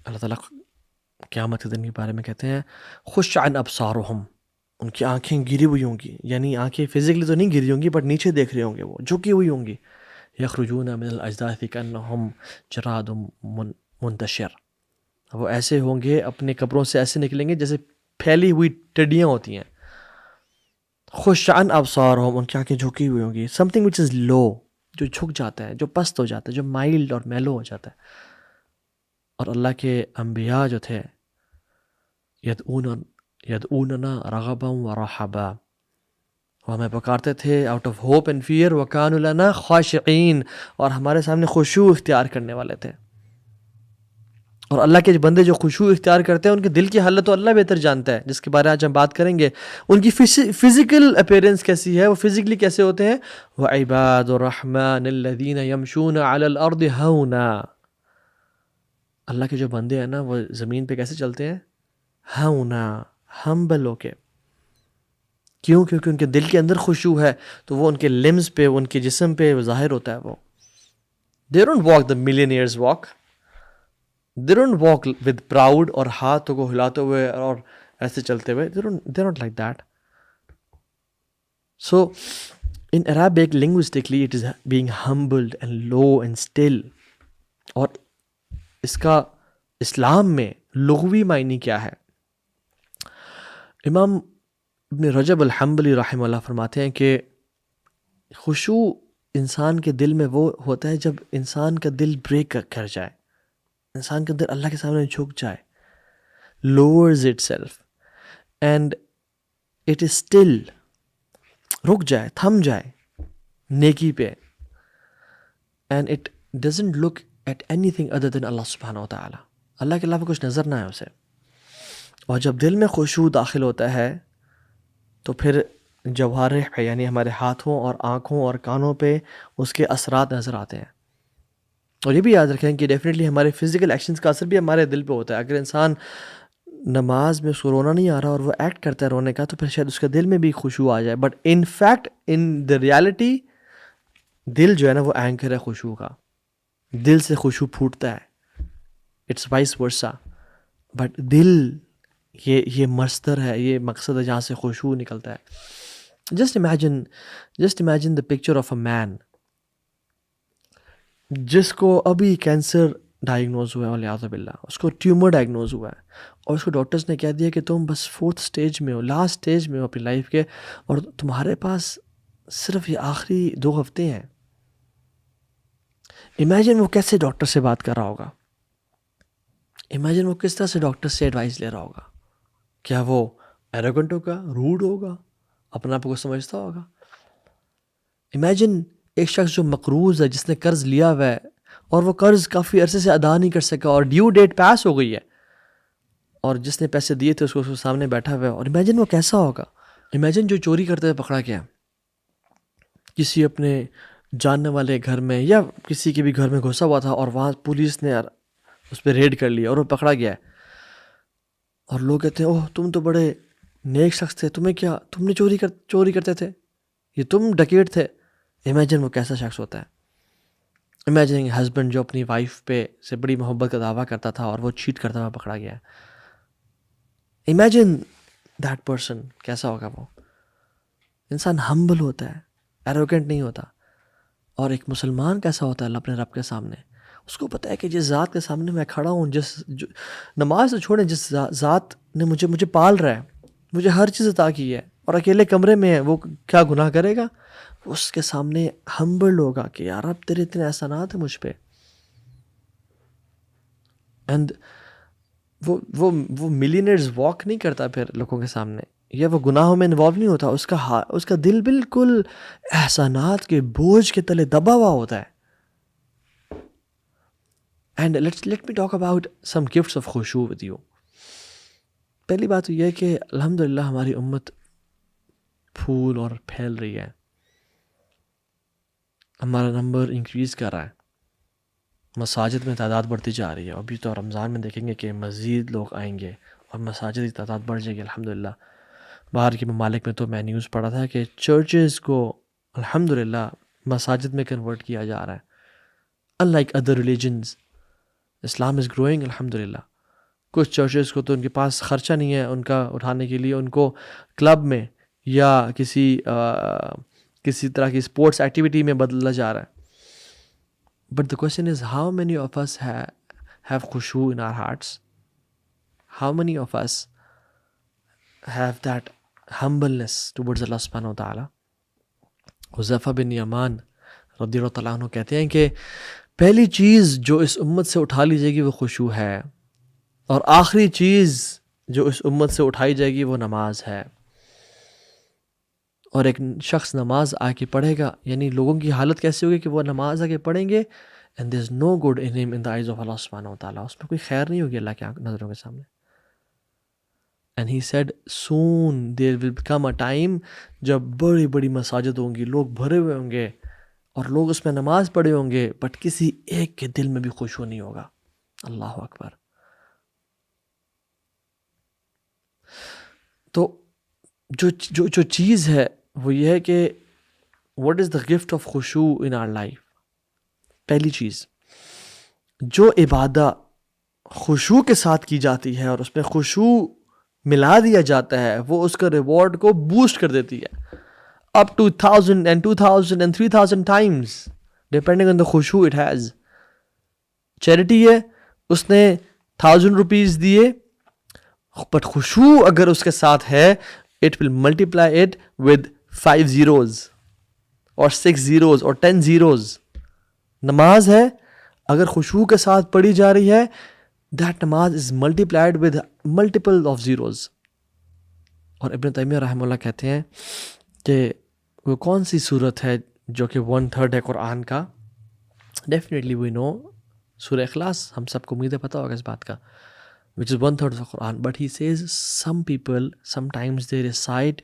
اللہ تعالیٰ قیامت کے دن کے بارے میں کہتے ہیں خش عن ابصارہم، ان کی آنکھیں گری ہوئی ہوں گی، یعنی آنکھیں فزیکلی تو نہیں گری ہوں گی بٹ نیچے دیکھ رہے ہوں گے، وہ جھکی ہوئی ہوں گی. یخرجون من الاجداث کانہم جراد منتشر، وہ ایسے ہوں گے اپنے قبروں سے ایسے نکلیں گے جیسے پھیلی ہوئی ٹڈیاں ہوتی ہیں. خش عن ابصارہم، ان کی آنکھیں جھکی ہوئی ہوں گی. سم تھنگ وچ از لو، جو جھک جاتا ہے، جو پست ہو جاتا ہے، جو مائلڈ اور میلو ہو جاتا ہے. اور اللہ کے انبیاء جو تھے یدعوننا رغبا ورحبا، وہ ہمیں پکارتے تھے out of hope and fear, وکانوا لنا خاشعین، اور ہمارے سامنے خشوع اختیار کرنے والے تھے. اور اللہ کے بندے جو خشوع اختیار کرتے ہیں ان کے دل کی حالت تو اللہ بہتر جانتا ہے، جس کے بارے میں آج ہم بات کریں گے. ان کی فزیکل اپیرنس کیسی ہے، وہ فزیکلی کیسے ہوتے ہیں. وعباد الرحمن الذین یمشون علی الارض ہونا، اللہ کے جو بندے ہیں نا وہ زمین پہ کیسے چلتے ہیں، ہونا، ہمبل ہو کے. کیوں؟ کیونکہ ان کے دل کے اندر خشوع ہے، تو وہ ان کے لمز پہ، ان کے جسم پہ ظاہر ہوتا ہے. وہ they don't walk the millionaires walk. They don't walk with proud اور ہاتھوں کو ہلاتے ہوئے اور ایسے چلتے ہوئے. They're not like that. So in Arabic linguistically it is being humbled and low and still. اور اس کا اسلام میں لغوی معنی کیا ہے؟ امام ابن رجب الحنبلی رحمہ اللہ فرماتے ہیں کہ خشوع انسان کے دل میں وہ ہوتا ہے جب انسان کا دل بریک کر جائے، انسان کا دل اللہ کے سامنے جھک جائے، lowers itself and it is still، رک جائے، تھم جائے نیکی پہ، and it doesn't look at anything other than اللہ سبحانہ و تعالی، اللہ کے علاوہ کچھ نظر نہ آئے اسے. اور جب دل میں خشوع داخل ہوتا ہے تو پھر جوارح پہ، یعنی ہمارے ہاتھوں اور آنکھوں اور کانوں پہ اس کے اثرات نظر آتے ہیں. اور یہ بھی یاد رکھیں کہ ڈیفینیٹلی ہمارے فزیکل ایکشنز کا اثر بھی ہمارے دل پہ ہوتا ہے. اگر انسان نماز میں اس کو رونا نہیں آ رہا اور وہ ایکٹ کرتا ہے رونے کا، تو پھر شاید اس کے دل میں بھی خشوع آ جائے. But in fact in the reality دل جو ہے نا وہ اینکر ہے خشوع کا، دل سے خشوع پھوٹتا ہے. It's vice versa. بٹ دل یہ مصدر ہے، یہ مقصد ہے جہاں سے خشوع نکلتا ہے. Just imagine the picture of a man جس کو ابھی کینسر ڈائگنوز ہوا ہے، والعیاذ باللہ، اس کو ٹیومر ڈائگنوز ہوا ہے، اور اس کو ڈاکٹرز نے کہہ دیا کہ تم بس 4th اسٹیج میں ہو، لاسٹ اسٹیج میں ہو اپنی لائف کے، اور تمہارے پاس صرف یہ آخری 2 ہفتے ہیں. امیجن وہ کیسے ڈاکٹر سے بات کر رہا ہوگا، امیجن وہ کس طرح سے ڈاکٹر سے ایڈوائس لے رہا ہوگا. کیا وہ ایروگنٹ ہوگا، روڈ ہوگا، اپنا آپ کو سمجھتا ہوگا؟ امیجن ایک شخص جو مقروض ہے، جس نے قرض لیا ہوا ہے اور وہ قرض کافی عرصے سے ادا نہیں کر سکا اور ڈیو ڈیٹ پاس ہو گئی ہے، اور جس نے پیسے دیے تھے اس کو سامنے بیٹھا ہوا ہے. اور امیجن وہ کیسا ہوگا. امیجن جو چوری کرتے ہوئے پکڑا گیا کسی اپنے جاننے والے گھر میں، یا کسی کے بھی گھر میں گھسا ہوا تھا، اور وہاں پولیس نے اس پہ ریڈ کر لیا اور وہ پکڑا گیا ہے، اور لوگ کہتے ہیں اوہ تم تو بڑے نیک شخص تھے، تمہیں کیا، تم نے چوری کرتے تھے، یہ تم ڈکیٹ تھے. امیجن وہ کیسا شخص ہوتا ہے. امیجن ہسبینڈ جو اپنی وائف پہ سے بڑی محبت کا دعویٰ کرتا تھا اور وہ چیٹ کرتا ہوا پکڑا گیا ہے. امیجن دیٹ پرسن کیسا ہوگا. وہ انسان ہمبل ہوتا ہے، ایروگنٹ نہیں ہوتا. اور ایک مسلمان کیسا ہوتا ہے اللہ اپنے رب کے سامنے، اس کو پتہ ہے کہ جس ذات کے سامنے میں کھڑا ہوں، نماز سے چھوڑیں، جس ذات نے مجھے پال رہا ہے، مجھے ہر چیز عطا کی ہے، اور اکیلے کمرے میں ہے، وہ کیا گناہ کرے گا. اس کے سامنے ہمبل ہوگا کہ یار اب تیرے اتنے احسانات ہیں مجھ پہ. اینڈ وہ ملینئرز واک نہیں کرتا پھر لوگوں کے سامنے، یا وہ گناہوں میں انوالو نہیں ہوتا. اس کا دل بالکل احسانات کے بوجھ کے تلے دبا ہوا ہوتا ہے. And let me talk about some gifts of خشوع ود یو. پہلی بات تو یہ ہے کہ الحمدللہ ہماری امت پھول اور پھیل رہی ہے، ہمارا نمبر انکریز کر رہا ہے، مساجد میں تعداد بڑھتی جا رہی ہے. ابھی تو رمضان میں دیکھیں گے کہ مزید لوگ آئیں گے اور مساجد کی تعداد بڑھ جائے گی الحمدللہ. باہر کے ممالک میں تو میں نیوز پڑھا تھا کہ چرچز کو الحمدللہ مساجد میں کنورٹ کیا جا رہا ہے. unlike other religions Islam is growing الحمدللہ. کچھ چرچز کو تو ان کے پاس خرچہ نہیں ہے ان کا اٹھانے کے لیے، ان کو کلب میں یا کسی طرح کی اسپورٹس ایکٹیویٹی میں بدلا جا رہا ہے. But the question is how many of us have خشوع in our hearts? How many of us have that humbleness towards اللہ سبحانہ وتعالی؟ حذیفہ بن یمان رضی اللہ تعالیٰ عنہ کہتے ہیں کہ پہلی چیز جو اس امت سے اٹھا لی جائے گی وہ خشوع ہے، اور آخری چیز جو اس امت سے اٹھائی جائے گی وہ نماز ہے. اور ایک شخص نماز آ کے پڑھے گا، یعنی لوگوں کی حالت کیسی ہوگی کہ وہ نماز آ کے پڑھیں گے and there is no good in him in the eyes of Allah سبحانہ وتعالیٰ، اس میں کوئی خیر نہیں ہوگی اللہ کے نظروں کے سامنے. And he said soon there will become a time جب بڑی بڑی مساجد ہوں گی، لوگ بھرے ہوئے ہوں گے اور لوگ اس میں نماز پڑھے ہوں گے، بٹ کسی ایک کے دل میں بھی خشوع نہیں ہوگا. اللہ اکبر. تو جو چیز ہے وہ یہ ہے کہ what is the gift of خشوع in our life؟ پہلی چیز، جو عبادت خشوع کے ساتھ کی جاتی ہے اور اس میں خشوع ملا دیا جاتا ہے، وہ اس کا ریوارڈ کو بوسٹ کر دیتی ہے up to 1000 and 2000 and 3000 times depending on the خشوع it has. Charity ہے، اس نے 1000 روپیز دیے، بٹ خشوع اگر اس کے ساتھ ہے it will multiply it with 5 zeros اور 6 zeros اور 10 zeros. نماز ہے، اگر خشوع کے ساتھ پڑھی جا رہی ہے that نماز is multiplied with multiple of zeros. اور ابن تیمیہ رحمہ اللہ کہتے ہیں کہ وہ کون سی صورت ہے جو کہ 1/3 ہے قرآن کا؟ ڈیفینیٹلی وی نو سورہ اخلاص، ہم سب کو امید ہے پتہ ہوگا اس بات کا، which is 1/3 of the Quran. But he says some people sometimes they recite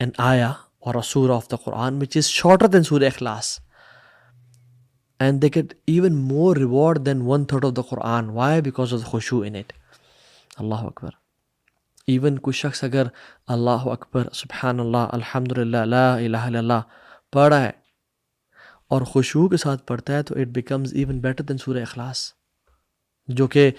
an ayah or a surah of the Quran which is shorter than Surah Ikhlas, and they get even more reward than 1/3 of the Quran. Why? Because of the khushu in it. Allahu Akbar. Even کوئی شخص اگر اللہ اکبر سبحان اللہ الحمدللہ لا الہ الا اللہ پڑھا ہے اور خشوع کے ساتھ پڑھتا ہے تو it becomes even better than سورہ اخلاص، جو کہ